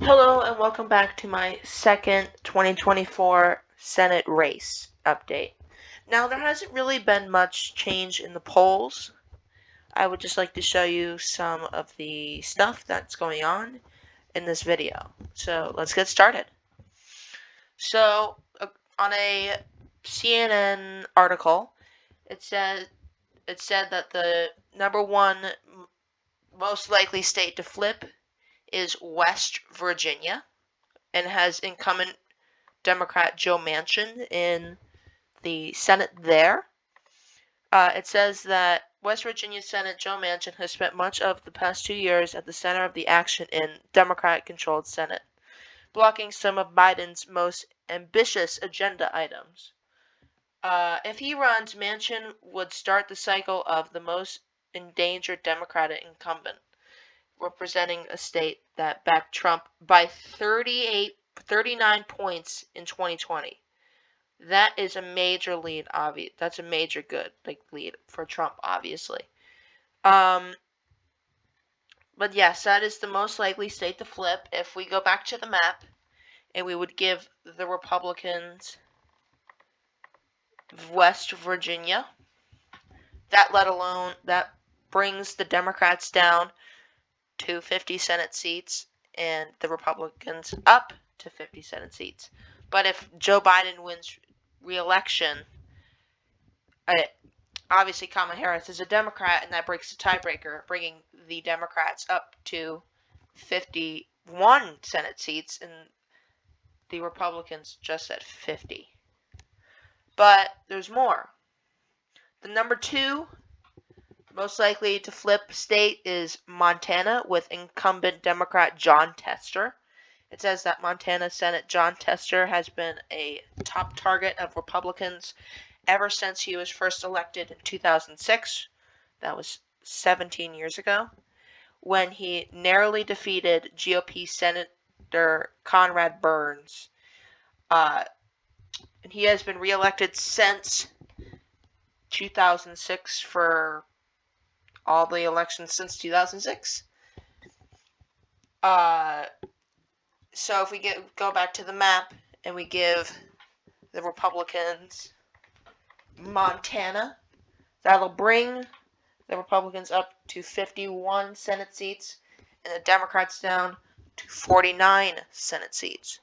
Hello and welcome back to my second 2024 Senate race update. Now, there hasn't really been much change in the polls. I would just like to show you some of the stuff that's going on in this video. So let's get started. So, on a CNN article, it said that the number one most likely state to flip is West Virginia, and has incumbent Democrat Joe Manchin in the Senate there. It says that West Virginia Senate Joe Manchin has spent much of the past 2 years at the center of the action in Democrat-controlled Senate, blocking some of Biden's most ambitious agenda items. If he runs, Manchin would start the cycle of the most endangered Democratic incumbent, representing a state that backed Trump by 39 points in 2020. That is a major lead, that's a major good lead for Trump, obviously. But yes, that is the most likely state to flip. If we go back to the map, and we would give the Republicans West Virginia, that brings the Democrats down to 50 Senate seats and the Republicans up to 50 Senate seats. But if Joe Biden wins re-election, obviously Kamala Harris is a Democrat, and that breaks the tiebreaker, bringing the Democrats up to 51 Senate seats and the Republicans just at 50. But there's more. The number 2 most likely to flip state is Montana, with incumbent Democrat Jon Tester. It says that Montana Senate Jon Tester has been a top target of Republicans ever since he was first elected in 2006. That was 17 years ago, when he narrowly defeated GOP Senator Conrad Burns. And he has been reelected since 2006 for all the elections since 2006. So if we go back to the map and we give the Republicans Montana, that'll bring the Republicans up to 51 Senate seats and the Democrats down to 49 Senate seats.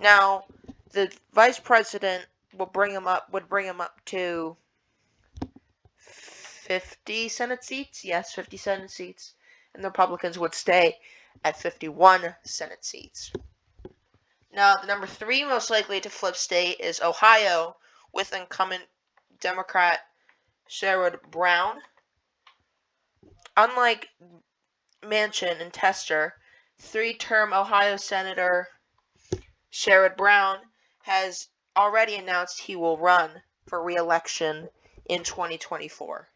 Now, the Vice President would bring him up to 50 Senate seats. Yes, 50 Senate seats. And the Republicans would stay at 51 Senate seats. Now, the number 3 most likely to flip state is Ohio, with incumbent Democrat Sherrod Brown. Unlike Manchin and Tester, 3-term Ohio Senator Sherrod Brown has already announced he will run for re-election in 2024.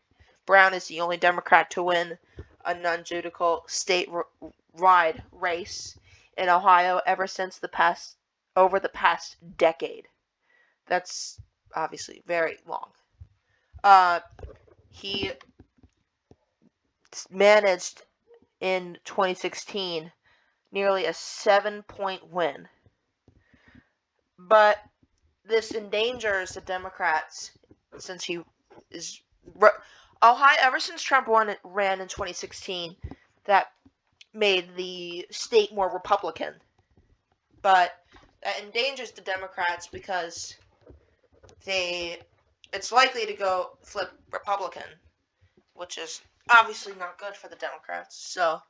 Brown is the only Democrat to win a non-judicial statewide race in Ohio ever since over the past decade. That's obviously very long. He managed in 2016 nearly a 7-point win. But this endangers the Democrats, since he is Ohio, ever since Trump ran in 2016, that made the state more Republican. But that endangers the Democrats because it's likely to go flip Republican, which is obviously not good for the Democrats. So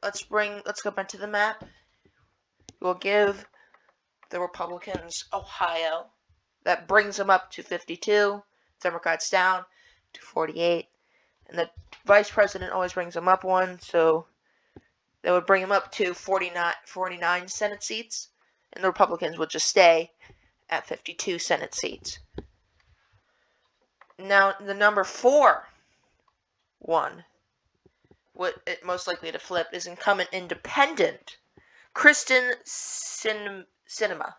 let's go back to the map. We'll give the Republicans Ohio. That brings them up to 52. Democrats down to 48. And the Vice President always brings them up one, so that would bring them up to 49 Senate seats. And the Republicans would just stay at 52 Senate seats. Now, the number 4 one, what it most likely to flip, is incumbent independent Kyrsten Sinema.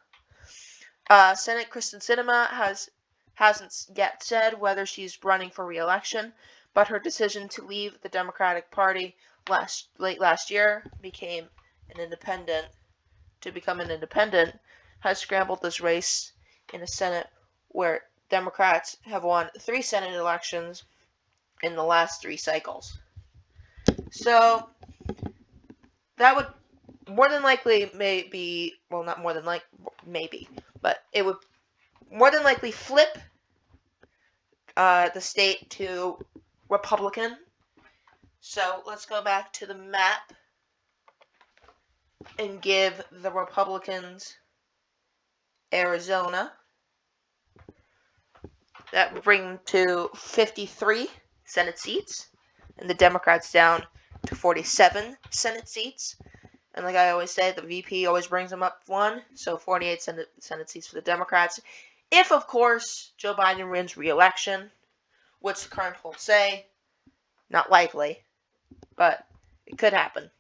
Senate Kyrsten Sinema hasn't yet said whether she's running for re-election, but her decision to leave the Democratic Party late last year, became an independent, to become an independent, has scrambled this race in a Senate where Democrats have won 3 Senate elections in the last 3 cycles. So that would more than likely not more than maybe, but it would more than likely flip the state to Republican. So let's go back to the map and give the Republicans Arizona. That would bring them to 53 Senate seats, and the Democrats down to 47 Senate seats. And like I always say, the VP always brings them up one, so 48 Senate seats for the Democrats. If, of course, Joe Biden wins re-election, which the current polls say, not likely, but it could happen,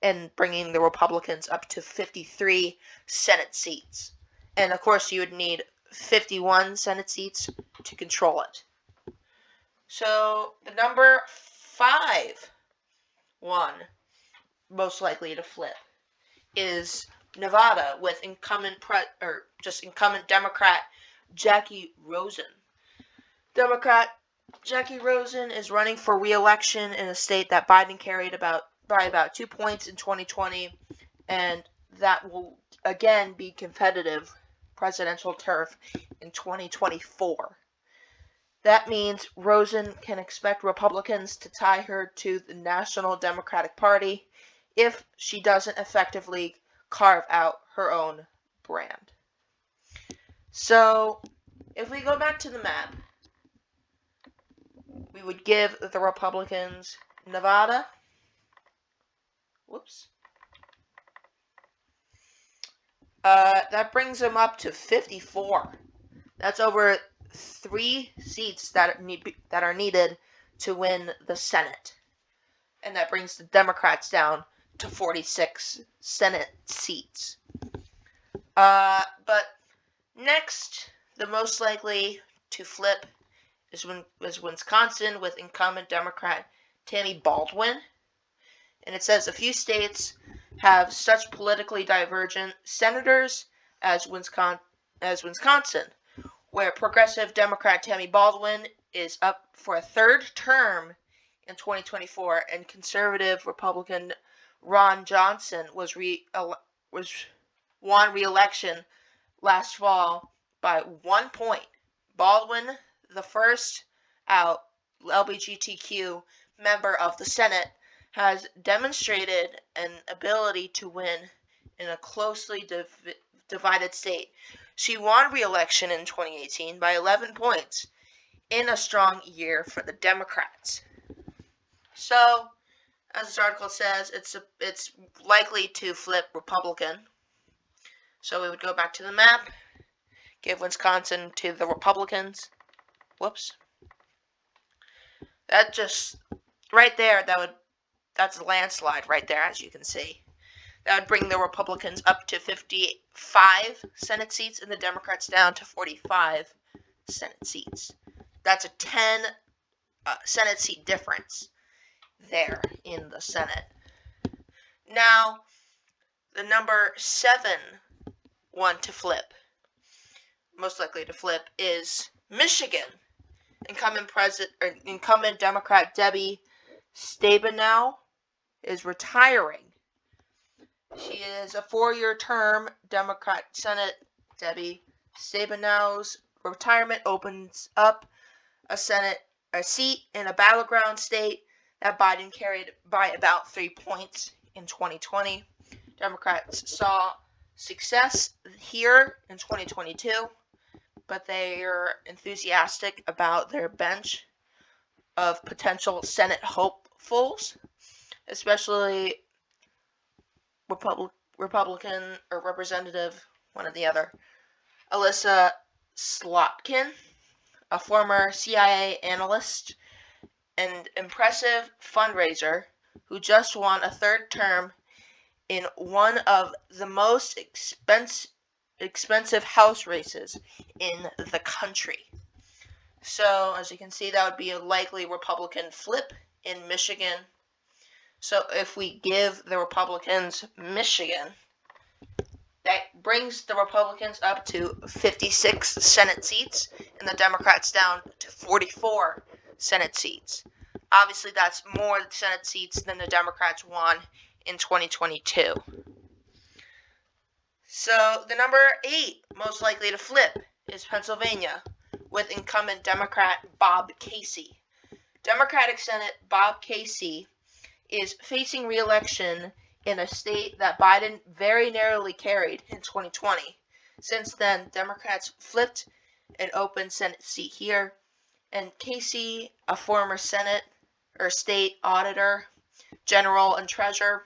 and bringing the Republicans up to 53 Senate seats. And, of course, you would need 51 Senate seats to control it. So, the number 5 one most likely to flip is Nevada with incumbent Democrat Jackie Rosen. Democrat Jackie Rosen is running for re-election in a state that Biden carried by about 2 points in 2020, and that will again be competitive presidential turf in 2024. That means Rosen can expect Republicans to tie her to the National Democratic Party if she doesn't effectively carve out her own brand. So, if we go back to the map, we would give the Republicans Nevada. That brings them up to 54. That's over 3 seats that are needed to win the Senate. And that brings the Democrats down to 46 Senate seats. But next, the most likely to flip is Wisconsin with incumbent Democrat Tammy Baldwin. And it says a few states have such politically divergent senators as Wisconsin, where progressive Democrat Tammy Baldwin is up for a 3rd term in 2024, and conservative Republican Ron Johnson won re-election last fall by 1 point. Baldwin, the first out LGBTQ member of the Senate, has demonstrated an ability to win in a closely divided state. She won re-election in 2018 by 11 points in a strong year for the Democrats. So, as this article says, it's likely to flip Republican. So we would go back to the map, give Wisconsin to the Republicans. That just right there, that's a landslide right there, as you can see. That would bring the Republicans up to 55 Senate seats and the Democrats down to 45 Senate seats. That's a 10 Senate seat difference there in the Senate. Now, the number 7 one to flip, most likely to flip, is Michigan. Incumbent Democrat Debbie Stabenow is retiring. She is a 4-year term Democrat Senate. Debbie Stabenow's retirement opens up a seat in a battleground state that Biden carried by about 3 points in 2020. Democrats saw success here in 2022, but they are enthusiastic about their bench of potential Senate hopefuls, especially Republican or Representative, one or the other, Alyssa Slotkin, a former CIA analyst and impressive fundraiser who just won a 3rd term in one of the most expensive House races in the country. So, as you can see, that would be a likely Republican flip in Michigan. So, if we give the Republicans Michigan, That brings the Republicans up to 56 Senate seats and the Democrats down to 44 Senate seats. Obviously, that's more Senate seats than the Democrats won in 2022. So, the number 8 most likely to flip is Pennsylvania, with incumbent Democrat Bob Casey. Democratic Senate Bob Casey is facing re-election in a state that Biden very narrowly carried in 2020. Since then, Democrats flipped an open Senate seat here, and Casey, a former Senate or state auditor, general, and treasurer,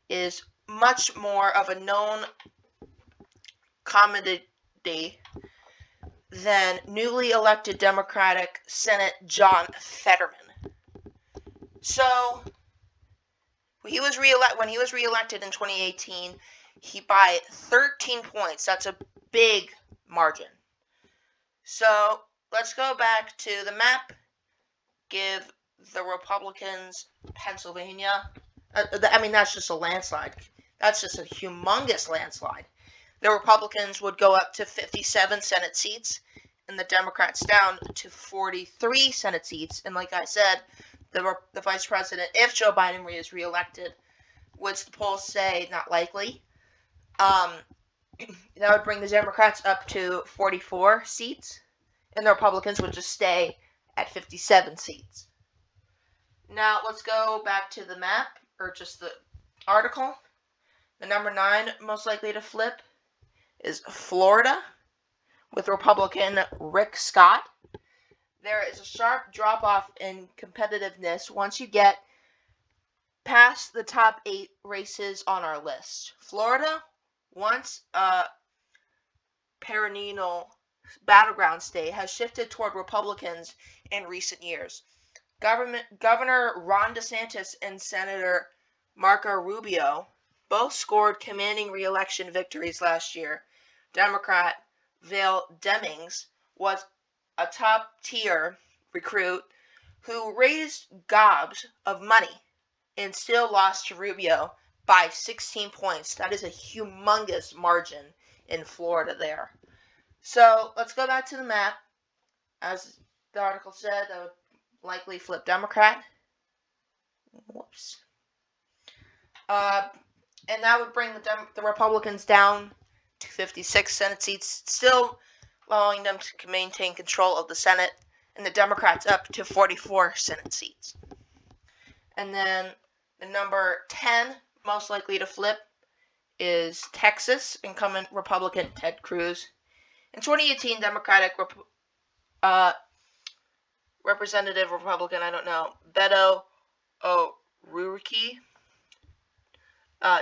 is much more of a known commodity than newly elected Democratic Senate John Fetterman. So, when he was reelected in 2018, he by 13 points. That's a big margin. So, let's go back to the map. Give the Republicans Pennsylvania. That's just a landslide. That's just a humongous landslide. The Republicans would go up to 57 Senate seats, and the Democrats down to 43 Senate seats. And like I said, the vice president, if Joe Biden is reelected, which the polls say not likely, that would bring the Democrats up to 44 seats, and the Republicans would just stay at 57 seats. Now, let's go back to the map, or just the article. The number 9 most likely to flip is Florida, with Republican Rick Scott. There is a sharp drop-off in competitiveness once you get past the top 8 races on our list. Florida, once a perennial battleground state, has shifted toward Republicans in recent years. Governor Ron DeSantis and Senator Marco Rubio both scored commanding re-election victories last year. Democrat Val Demings was a top-tier recruit who raised gobs of money and still lost to Rubio by 16 points. That is a humongous margin in Florida there. So let's go back to the map. As the article said, that would likely flip Democrat. Whoops. And that would bring the Republicans down to 56 Senate seats, still allowing them to maintain control of the Senate, and the Democrats up to 44 Senate seats. And then the number 10 most likely to flip is Texas, incumbent Republican Ted Cruz. In 2018, Democratic Representative Republican, Beto O'Rourke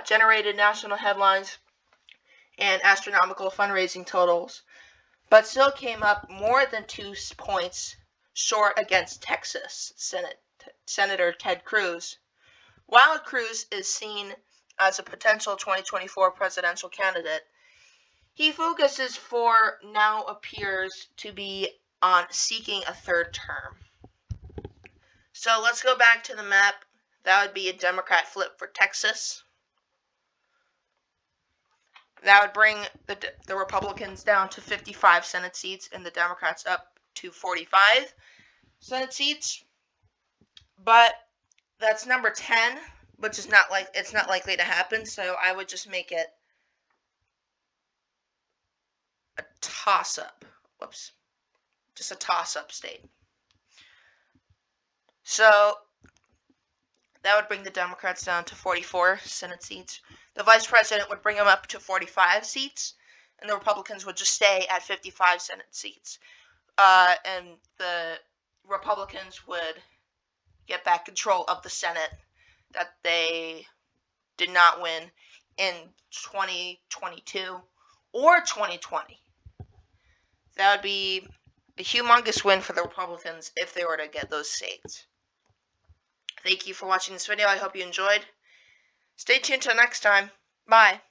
generated national headlines and astronomical fundraising totals, but still came up more than 2 points short against Texas Senator Ted Cruz. While Cruz is seen as a potential 2024 presidential candidate, he focuses for now appears to be on seeking a 3rd term. So let's go back to the map. That would be a Democrat flip for Texas. That would bring the Republicans down to 55 Senate seats and the Democrats up to 45 Senate seats. But that's number 10, which is it's not likely to happen, so I would just make it a toss-up. Whoops. Just a toss-up state. So that would bring the Democrats down to 44 Senate seats. The vice president would bring them up to 45 seats, and the Republicans would just stay at 55 Senate seats. And the Republicans would get back control of the Senate that they did not win in 2022 or 2020. That would be a humongous win for the Republicans if they were to get those seats. Thank you for watching this video. I hope you enjoyed. Stay tuned till next time. Bye.